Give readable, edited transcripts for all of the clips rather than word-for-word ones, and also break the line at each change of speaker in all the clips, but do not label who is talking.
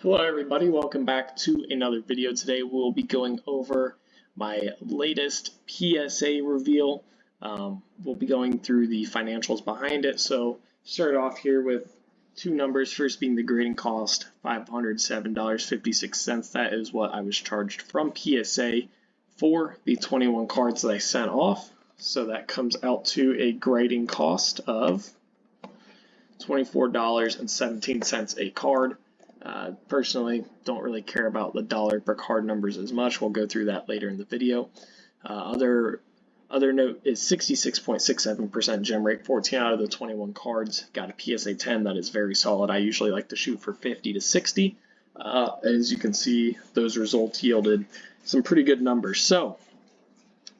Hello everybody, welcome back to another video. Today we'll be going over my latest PSA reveal. We'll be going through the financials behind it. So start off here with two numbers, first being the grading cost, $507.56. That is what I was charged from PSA for the 21 cards that I sent off. So that comes out to a grading cost of $24.17 a card. Personally, don't really care about the dollar per card numbers as much. We'll go through that later in the video. Other note is 66.67% gem rate, 14 out of the 21 cards. Got a PSA 10 that is very solid. I usually like to shoot for 50 to 60. As you can see, those results yielded some pretty good numbers. So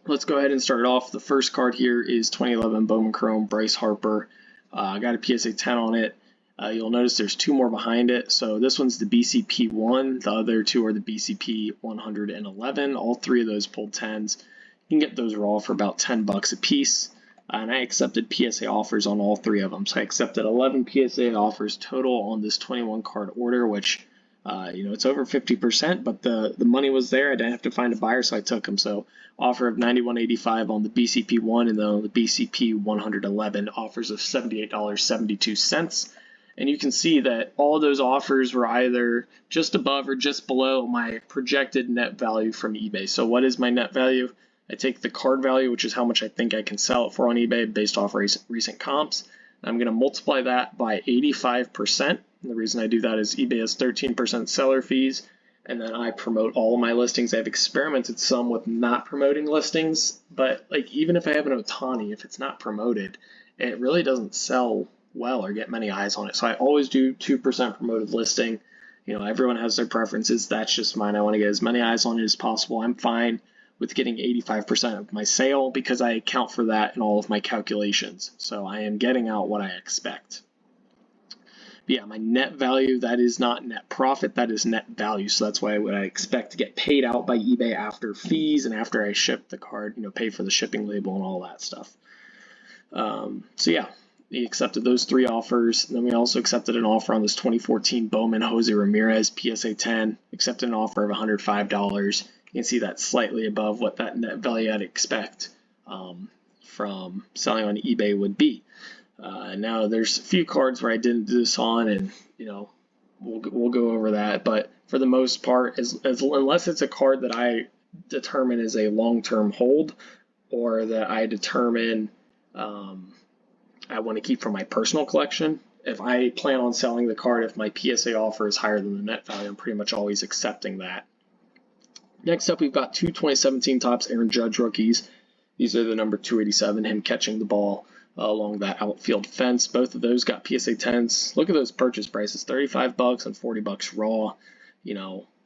let's go ahead and start it off. The first card here is 2011 Bowman Chrome Bryce Harper. I got a PSA 10 on it. You'll notice there's two more behind it. So this one's the BCP 1. The other two are the BCP 111. All three of those pulled 10s. You can get those raw for about 10 bucks a piece. And I accepted PSA offers on all three of them. So I accepted 11 PSA offers total on this 21 card order, which, it's over 50%, but the money was there. I didn't have to find a buyer, so I took them. So offer of $91.85 on the BCP 1, and then on the BCP 111, offers of $78.72. And you can see that all of those offers were either just above or just below my projected net value from eBay. So what is my net value? I take the card value, which is how much I think I can sell it for on eBay based off recent comps. I'm going to multiply that by 85%. And the reason I do that is eBay has 13% seller fees, and then I promote all of my listings. I've experimented some with not promoting listings, but even if I have an Otani, if it's not promoted, it really doesn't sell well or get many eyes on it. So I always do 2% promoted listing. Everyone has their preferences. That's just mine. I want to get as many eyes on it as possible. I'm fine with getting 85% of my sale because I account for that in all of my calculations. So I am getting out what I expect. But yeah, my net value, that is not net profit, that is net value. So that's why what I expect to get paid out by eBay after fees and after I ship the card, pay for the shipping label and all that stuff. So yeah. We accepted those three offers. And then we also accepted an offer on this 2014 Bowman Jose Ramirez PSA 10. Accepted an offer of $105. You can see that's slightly above what that net value I'd expect from selling on eBay would be. Now there's a few cards where I didn't do this on, and we'll go over that. But for the most part, unless it's a card that I determine is a long-term hold, or that I determine I want to keep for my personal collection. If I plan on selling the card, if my PSA offer is higher than the net value, I'm pretty much always accepting that. Next up, we've got two 2017 Topps Aaron Judge rookies. These are the number 287, him catching the ball along that outfield fence. Both of those got PSA 10s. Look at those purchase prices, 35 bucks and 40 bucks raw.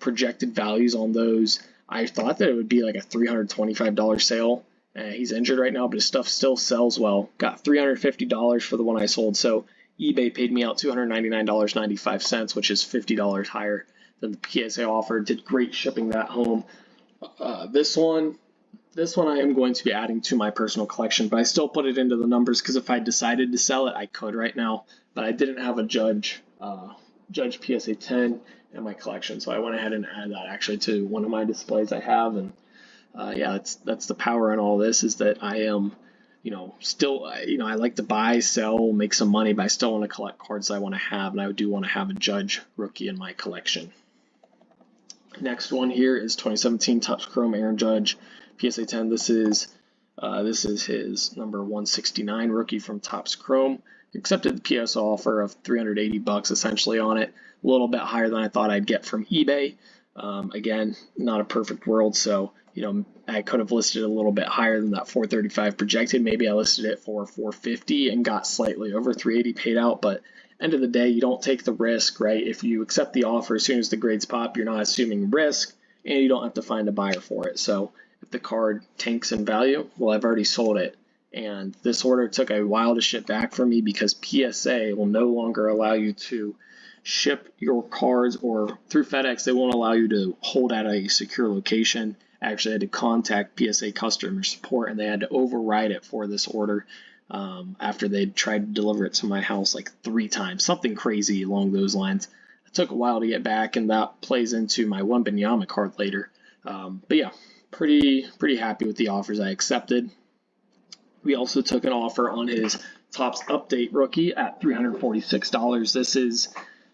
Projected values on those. I thought that it would be like a $325 sale. He's injured right now, but his stuff still sells well. Got $350 for the one I sold, so eBay paid me out $299.95, which is $50 higher than the PSA offer. Did great shipping that home. This one I am going to be adding to my personal collection, but I still put it into the numbers because if I decided to sell it, I could right now. But I didn't have a Judge PSA 10 in my collection, so I went ahead and added that actually to one of my displays I have. And yeah, that's the power in all this, is that I am, still, I like to buy, sell, make some money, but I still want to collect cards I want to have, and I do want to have a Judge rookie in my collection. Next one here is 2017 Topps Chrome Aaron Judge PSA 10. This is his number 169 rookie from Topps Chrome. Accepted the PSA offer of 380 bucks essentially on it, a little bit higher than I thought I'd get from eBay. Again, not a perfect world, so I could have listed it a little bit higher than that 435 projected. Maybe I listed it for 450 and got slightly over 380 paid out, but end of the day, you don't take the risk, right? If you accept the offer as soon as the grades pop, you're not assuming risk, and you don't have to find a buyer for it. So if the card tanks in value, well, I've already sold it. And this order took a while to ship back for me because PSA will no longer allow you to ship your cards, or through FedEx, they won't allow you to hold at a secure location. I actually had to contact PSA customer support, and they had to override it for this order after they tried to deliver it to my house like 3 times, something crazy along those lines. took a while to get back, and that plays into my Wembanyama card later. But yeah, pretty happy with the offers I accepted. We also took an offer on his Topps Update rookie at $346. This is,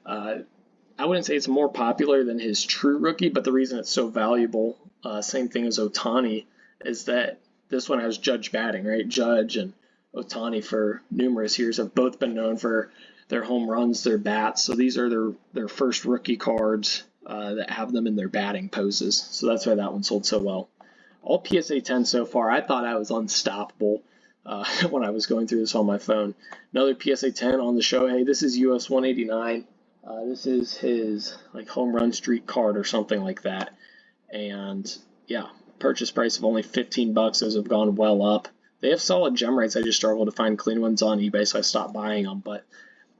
I wouldn't say it's more popular than his true rookie, but the reason it's so valuable, same thing as Ohtani, is that this one has Judge batting, right? Judge and Ohtani for numerous years have both been known for their home runs, their bats. So these are their first rookie cards that have them in their batting poses. So that's why that one sold so well. All PSA 10 so far. I thought I was unstoppable when I was going through this on my phone. Another PSA 10 on the show. Hey, this is US 189. This is his like home run streak card or something like that. And yeah, purchase price of only 15 bucks. Those have gone well up. They have solid gem rates. I just struggle to find clean ones on eBay, so I stopped buying them. But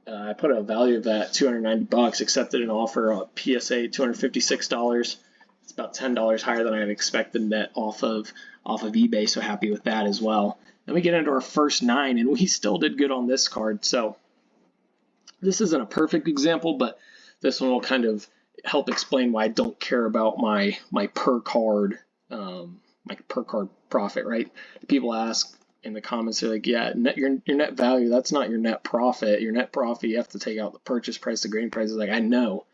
I put a value of that 290 bucks. Accepted an offer of PSA $256. It's about $10 higher than I had expected net off of eBay. So happy with that as well. Then we get into our first 9, and we still did good on this card. So this isn't a perfect example, but this one will kind of help explain why I don't care about my per card profit, right? People ask in the comments, they're like, yeah, your net value, that's not your net profit. Your net profit, you have to take out the purchase price, the grading price. Is like, I know.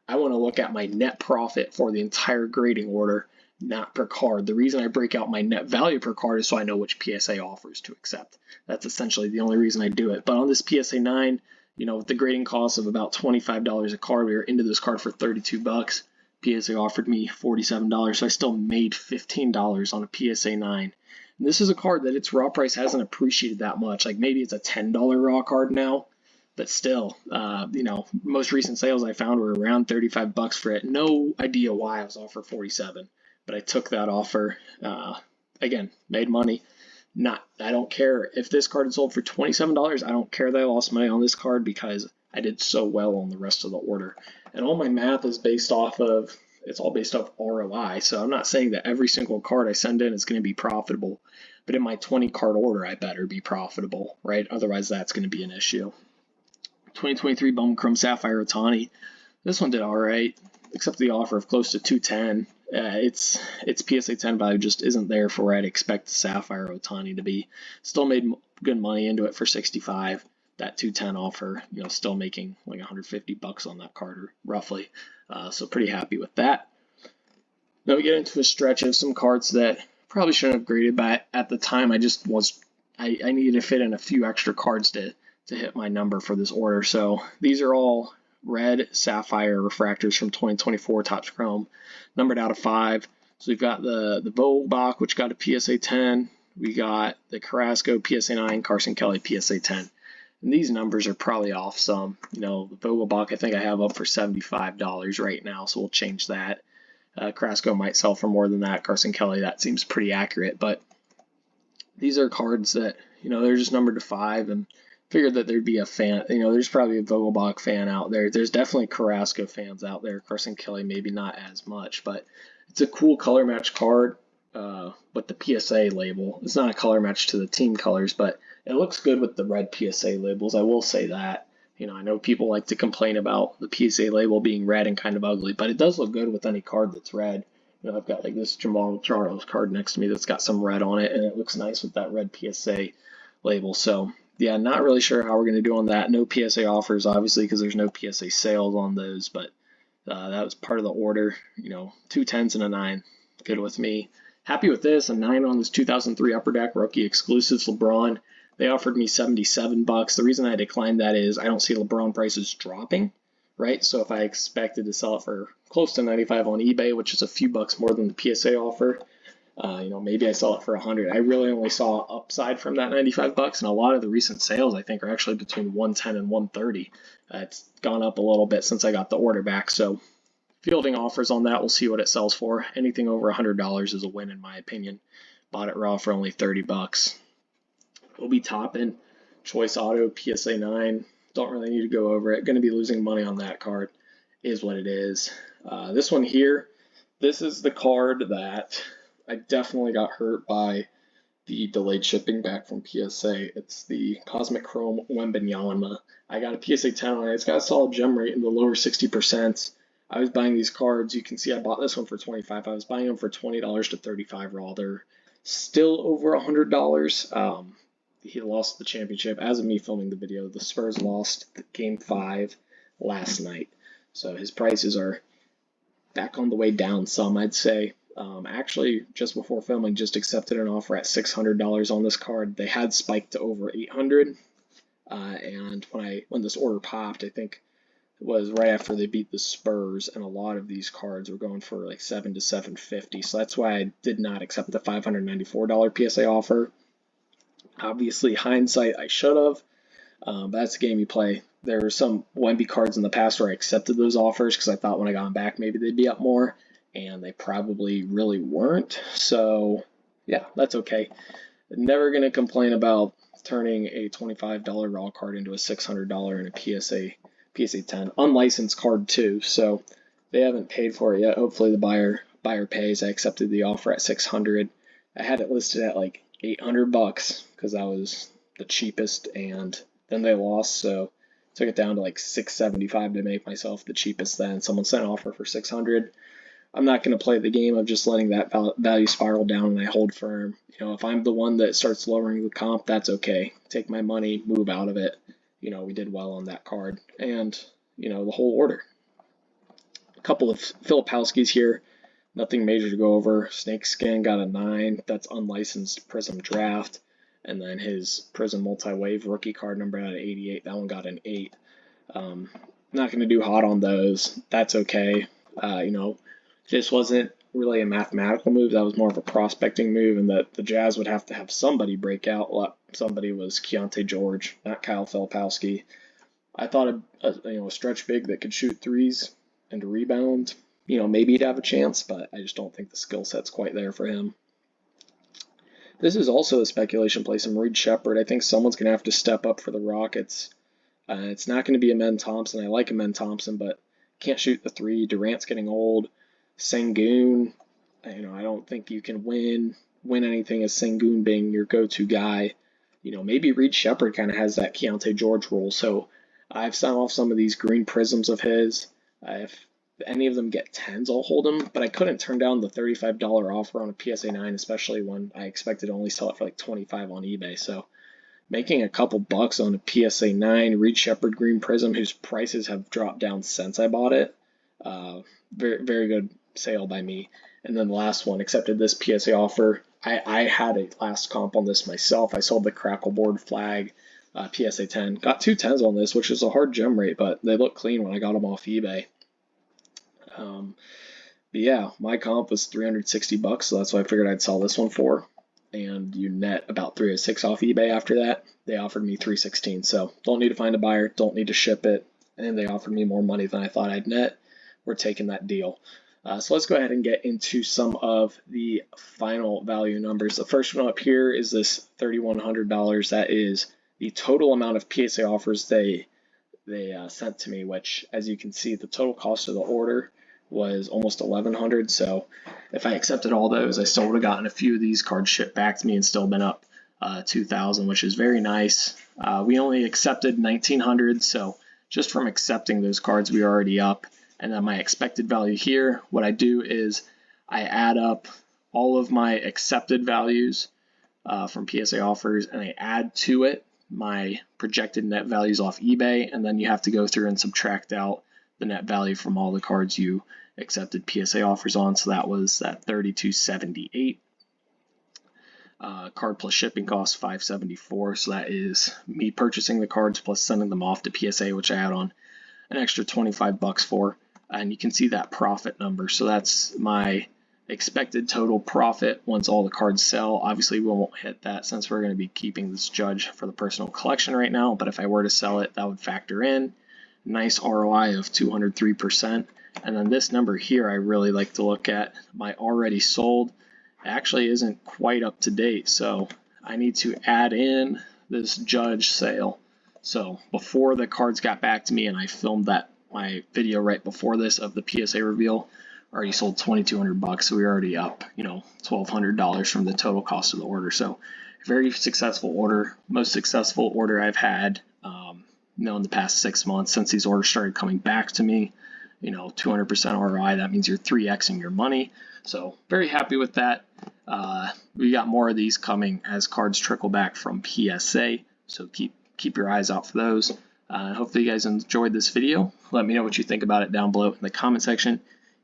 I want to look at my net profit for the entire grading order, not per card. The reason I break out my net value per card is so I know which PSA offers to accept. That's essentially the only reason I do it. But on this PSA 9, with the grading cost of about $25 a card, we were into this card for 32 bucks. PSA offered me $47, so I still made $15 on a PSA 9. And this is a card that its raw price hasn't appreciated that much. Like maybe it's a $10 raw card now, but still, most recent sales I found were around 35 bucks for it. No idea why I was offered 47, but I took that offer. Again, made money. I don't care if this card had sold for $27. I don't care that I lost money on this card because I did so well on the rest of the order. And all my math is based off of, it's all based off ROI. So I'm not saying that every single card I send in is going to be profitable, but in my 20 card order, I better be profitable, right? Otherwise, that's going to be an issue. 2023 Bowman Chrome Sapphire Ohtani. This one did all right, except the offer of close to 210. Its PSA 10 value just isn't there for where I'd expect Sapphire Ohtani to be. Still made good money into it for 65. That 210 offer, still making like 150 bucks on that card roughly. So pretty happy with that. Now we get into a stretch of some cards that probably shouldn't have graded, but at the time I needed to fit in a few extra cards to hit my number for this order. So these are all red sapphire refractors from 2024 Topps Chrome, numbered out of 5. So we've got the Vogelbach, which got a PSA 10. We got the Carrasco PSA 9, Carson Kelly PSA 10. And these numbers are probably off some. The Vogelbach I think I have up for $75 right now, so we'll change that. Carrasco might sell for more than that. Carson Kelly, that seems pretty accurate. But these are cards that, they're just numbered to 5, and figured that there'd be a fan. There's probably a Vogelbach fan out there. There's definitely Carrasco fans out there. Carson Kelly, maybe not as much, but it's a cool color match card with the PSA label. It's not a color match to the team colors, but it looks good with the red PSA labels. I will say that. I know people like to complain about the PSA label being red and kind of ugly, but it does look good with any card that's red. I've got like this Jamal Charles card next to me that's got some red on it, and it looks nice with that red PSA label. So yeah, not really sure how we're going to do on that. No PSA offers, obviously, because there's no PSA sales on those, but that was part of the order. 2 10s and a 9. Good with me. Happy with this. A 9 on this 2003 Upper Deck Rookie Exclusives LeBron. They offered me 77 bucks. The reason I declined that is I don't see LeBron prices dropping, right? So if I expected to sell it for close to 95 on eBay, which is a few bucks more than the PSA offer, maybe I sell it for 100. I really only saw upside from that 95 bucks, and a lot of the recent sales I think are actually between 110 and 130. It's gone up a little bit since I got the order back, so fielding offers on that, we'll see what it sells for. Anything over $100 is a win in my opinion. Bought it raw for only 30 bucks. We'll be topping Choice Auto PSA 9. Don't really need to go over it. Going to be losing money on that card. Is what it is. This one here, this is the card that I definitely got hurt by the delayed shipping back from PSA. It's the Cosmic Chrome Wembanyama. I got a PSA 10 on it. It's got a solid gem rate in the lower 60%. I was buying these cards. You can see I bought this one for $25. I was buying them for $20 to $35 raw. They're still over $100. He lost the championship. As of me filming the video, the Spurs lost Game 5 last night. So his prices are back on the way down some, I'd say. Actually, just before filming, just accepted an offer at $600 on this card. They had spiked to over $800, and when this order popped, I think it was right after they beat the Spurs, and a lot of these cards were going for like $700 to $750. So that's why I did not accept the $594 PSA offer. Obviously, hindsight, I should have. But that's the game you play. There were some Wemby cards in the past where I accepted those offers because I thought when I got them back maybe they'd be up more, and they probably really weren't. So yeah, that's okay. Never going to complain about turning a $25 raw card into a $600 and a PSA 10 unlicensed card too. So they haven't paid for it yet. Hopefully the buyer pays. I accepted the offer at $600. I had it listed at like $800 because that was the cheapest, and then they lost, so took it down to like $675 to make myself the cheapest. Then someone sent an offer for $600. I'm not going to play the game of just letting that value spiral down and I hold firm. You know, if I'm the one that starts lowering the comp, that's okay. Take my money, move out of it. You know, we did well on that card, and you know, the whole order. A couple of Filipowskis here. Nothing major to go over. Snakeskin got a 9. That's unlicensed Prism Draft. And then his Prism Multi-Wave rookie card number out of 88. That one got an 8. Not going to do hot on those. That's okay. You know, this wasn't really a mathematical move. That was more of a prospecting move, and that the Jazz would have to have somebody break out. Well, somebody was Keontae George, not Kyle Filipowski. I thought a stretch big that could shoot threes and rebound. You know, maybe he'd have a chance, but I just don't think the skill set's quite there for him. This is also a speculation play, some Reed Shepherd. I think someone's going to have to step up for the Rockets. It's not going to be Amen Thompson. I like Amen Thompson, but can't shoot the three. Durant's getting old. Sengun, I don't think you can win anything as Sengun being your go-to guy. You know, maybe Reed Shepherd kind of has that Keontae George role. So I've signed off some of these green prisms of his. If any of them get 10s, I'll hold them, but I couldn't turn down the $35 offer on a PSA 9, especially when I expected to only sell it for like $25 on eBay. So making a couple bucks on a PSA 9 Reed Shepherd Green Prism, whose prices have dropped down since I bought it. Very, very good sale by me. And then the last one, accepted this PSA offer. I had a last comp on this myself. I sold the Crackleboard Flag PSA 10. Got 2 10s on this, which is a hard gem rate, but they look clean when I got them off eBay. But yeah, my comp was $360, so that's what I figured I'd sell this one for. And you net about $306 off eBay after that. They offered me $316, so don't need to find a buyer, don't need to ship it, and they offered me more money than I thought I'd net. We're taking that deal. So let's go ahead and get into some of the final value numbers. The first one up here is this $3,100. That is the total amount of PSA offers they sent to me, which, as you can see, the total cost of the order was almost $1,100. So if I accepted all those, I still would have gotten a few of these cards shipped back to me and still been up $2,000, which is very nice. We only accepted 1,900, so just from accepting those cards, we are already up. And then my expected value here, what I do is I add up all of my accepted values from PSA offers, and I add to it my projected net values off eBay, and then you have to go through and subtract out the net value from all the cards you accepted PSA offers on. So that was that $32.78. Card plus shipping cost $574. So that is me purchasing the cards plus sending them off to PSA, which I add on an extra $25 for. And you can see that profit number. So that's my expected total profit once all the cards sell. Obviously, we won't hit that since we're going to be keeping this judge for the personal collection right now. But if I were to sell it, that would factor in. Nice ROI of 203%. And then this number here, I really like to look at. My already sold actually isn't quite up to date. So I need to add in this judge sale. So before the cards got back to me, and I filmed my video right before this of the PSA reveal, already sold $2,200, so we were already up, $1,200 from the total cost of the order. So very successful order, most successful order I've had, in the past 6 months since these orders started coming back to me. 200% ROI, that means you're 3xing your money. So very happy with that. We got more of these coming as cards trickle back from PSA. So keep your eyes out for those. Hopefully you guys enjoyed this video. Let me know what you think about it down below in the comment section.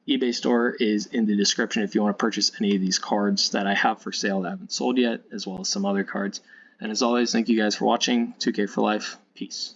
eBay store is in the description if you want to purchase any of these cards that I have for sale that I haven't sold yet, as well as some other cards. And as always, thank you guys for watching. 2K for life. Peace.